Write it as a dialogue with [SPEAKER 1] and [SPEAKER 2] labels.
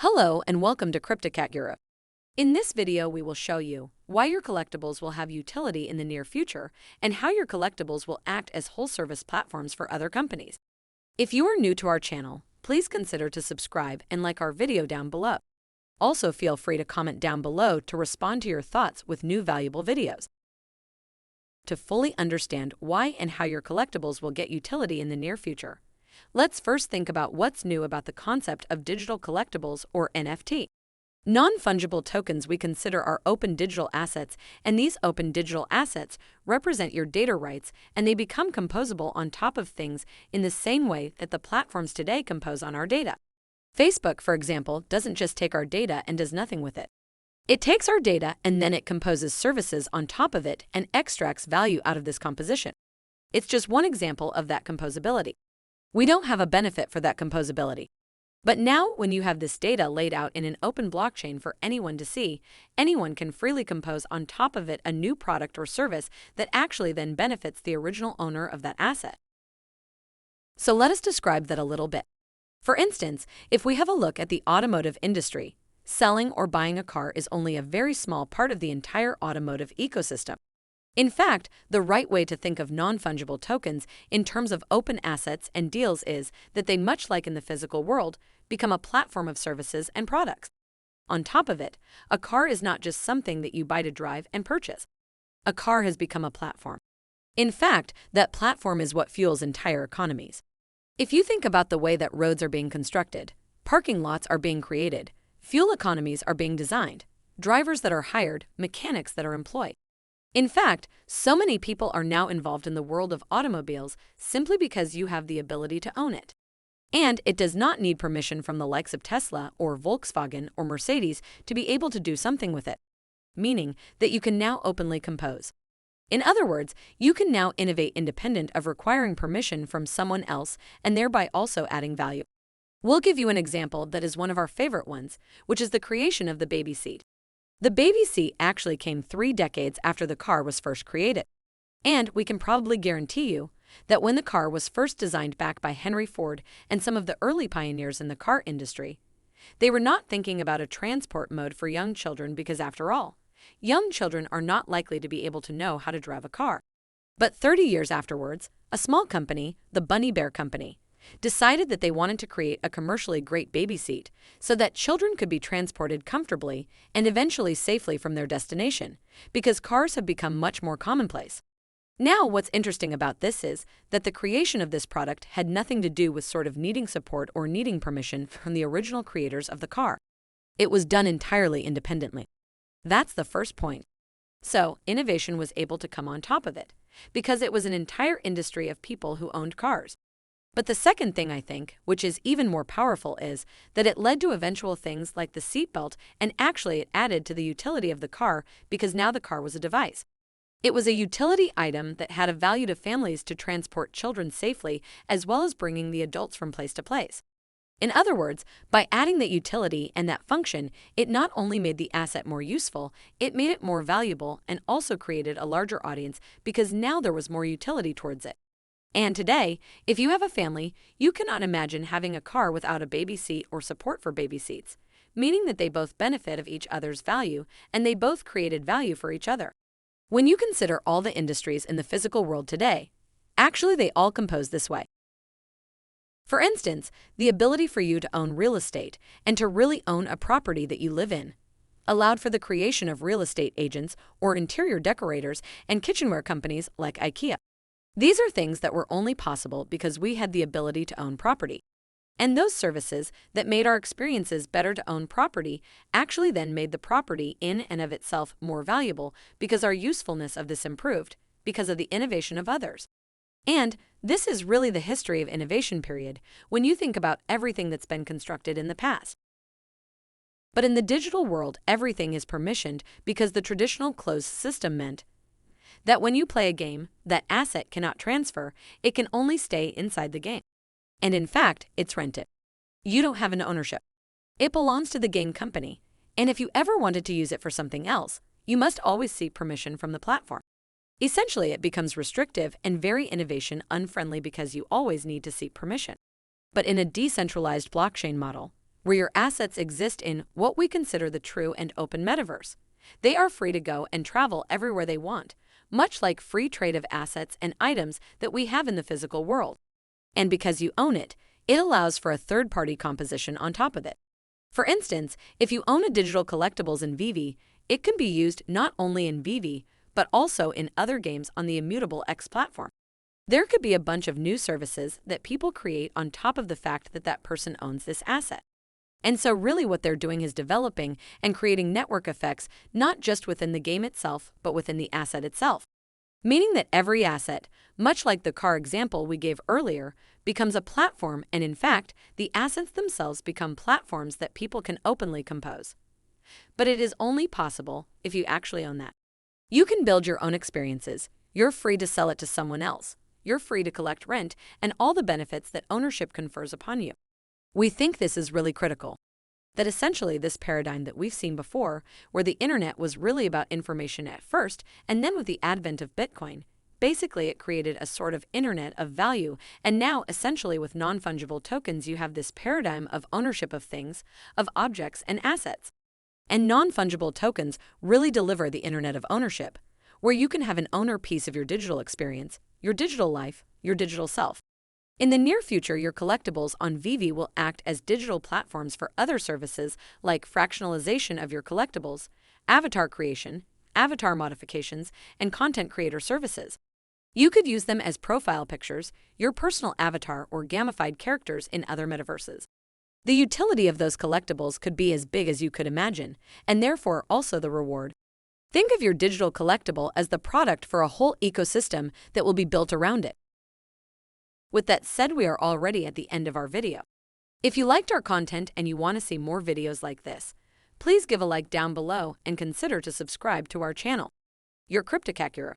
[SPEAKER 1] Hello and welcome to Cryptocat-Guru. In this video, we will show you why your collectibles will have utility in the near future and how your collectibles will act as whole-service platforms for other companies. If you are new to our channel, please consider to subscribe and like our video down below. Also, feel free to comment down below to respond to your thoughts with new valuable videos. To fully understand why and how your collectibles will get utility in the near future, let's first think about what's new about the concept of digital collectibles or NFT. Non-fungible tokens we consider are open digital assets, and these open digital assets represent your data rights, and they become composable on top of things in the same way that the platforms today compose on our data. Facebook, for example, doesn't just take our data and does nothing with it. It takes our data and then it composes services on top of it and extracts value out of this composition. It's just one example of that composability. We don't have a benefit for that composability. But now, when you have this data laid out in an open blockchain for anyone to see, anyone can freely compose on top of it a new product or service that actually then benefits the original owner of that asset. So let us describe that a little bit. For instance, if we have a look at the automotive industry, selling or buying a car is only a very small part of the entire automotive ecosystem. In fact, the right way to think of non-fungible tokens in terms of open assets and deals is that they, much like in the physical world, become a platform of services and products. On top of it, a car is not just something that you buy to drive and purchase. A car has become a platform. In fact, that platform is what fuels entire economies. If you think about the way that roads are being constructed, parking lots are being created, fuel economies are being designed, drivers that are hired, mechanics that are employed. In fact, so many people are now involved in the world of automobiles simply because you have the ability to own it. And it does not need permission from the likes of Tesla or Volkswagen or Mercedes to be able to do something with it, meaning that you can now openly compose. In other words, you can now innovate independent of requiring permission from someone else and thereby also adding value. We'll give you an example that is one of our favorite ones, which is the creation of the baby seat. The baby seat actually came 3 decades after the car was first created. And we can probably guarantee you that when the car was first designed back by Henry Ford and some of the early pioneers in the car industry, they were not thinking about a transport mode for young children because, after all, young children are not likely to be able to know how to drive a car. But 30 years afterwards, a small company, the Bunny Bear Company, decided that they wanted to create a commercially great baby seat so that children could be transported comfortably and eventually safely from their destination, because cars have become much more commonplace. Now, what's interesting about this is that the creation of this product had nothing to do with sort of needing support or needing permission from the original creators of the car. It was done entirely independently. That's the first point. So, innovation was able to come on top of it, because it was an entire industry of people who owned cars. But the second thing, I think, which is even more powerful, is that it led to eventual things like the seatbelt, and actually it added to the utility of the car because now the car was a device. It was a utility item that had a value to families to transport children safely, as well as bringing the adults from place to place. In other words, by adding that utility and that function, it not only made the asset more useful, it made it more valuable and also created a larger audience because now there was more utility towards it. And today, if you have a family, you cannot imagine having a car without a baby seat or support for baby seats, meaning that they both benefit of each other's value and they both created value for each other. When you consider all the industries in the physical world today, actually they all compose this way. For instance, the ability for you to own real estate and to really own a property that you live in allowed for the creation of real estate agents or interior decorators and kitchenware companies like IKEA. These are things that were only possible because we had the ability to own property. And those services that made our experiences better to own property actually then made the property in and of itself more valuable because our usefulness of this improved because of the innovation of others. And this is really the history of innovation period when you think about everything that's been constructed in the past. But in the digital world, everything is permissioned because the traditional closed system meant that when you play a game, that asset cannot transfer, it can only stay inside the game. And in fact, it's rented. You don't have an ownership. It belongs to the game company, and if you ever wanted to use it for something else, you must always seek permission from the platform. Essentially, it becomes restrictive and very innovation unfriendly because you always need to seek permission. But in a decentralized blockchain model, where your assets exist in what we consider the true and open metaverse. They are free to go and travel everywhere they want, much like free trade of assets and items that we have in the physical world. And because you own it, it allows for a third-party composition on top of it. For instance, if you own a digital collectibles in Veve, it can be used not only in Veve, but also in other games on the Immutable X platform. There could be a bunch of new services that people create on top of the fact that that person owns this asset. And so really what they're doing is developing and creating network effects not just within the game itself, but within the asset itself. Meaning that every asset, much like the car example we gave earlier, becomes a platform, and in fact, the assets themselves become platforms that people can openly compose. But it is only possible if you actually own that. You can build your own experiences. You're free to sell it to someone else. You're free to collect rent and all the benefits that ownership confers upon you. We think this is really critical. That essentially this paradigm that we've seen before, where the internet was really about information at first, and then with the advent of Bitcoin, basically it created a sort of internet of value, and now essentially with non-fungible tokens you have this paradigm of ownership of things, of objects and assets. And non-fungible tokens really deliver the internet of ownership, where you can have an owner piece of your digital experience, your digital life, your digital self. In the near future, your collectibles on Veve will act as digital platforms for other services like fractionalization of your collectibles, avatar creation, avatar modifications, and content creator services. You could use them as profile pictures, your personal avatar, or gamified characters in other metaverses. The utility of those collectibles could be as big as you could imagine, and therefore also the reward. Think of your digital collectible as the product for a whole ecosystem that will be built around it. With that said, we are already at the end of our video. If you liked our content and you want to see more videos like this, please give a like down below and consider to subscribe to our channel. Your Cryptocat-Guru.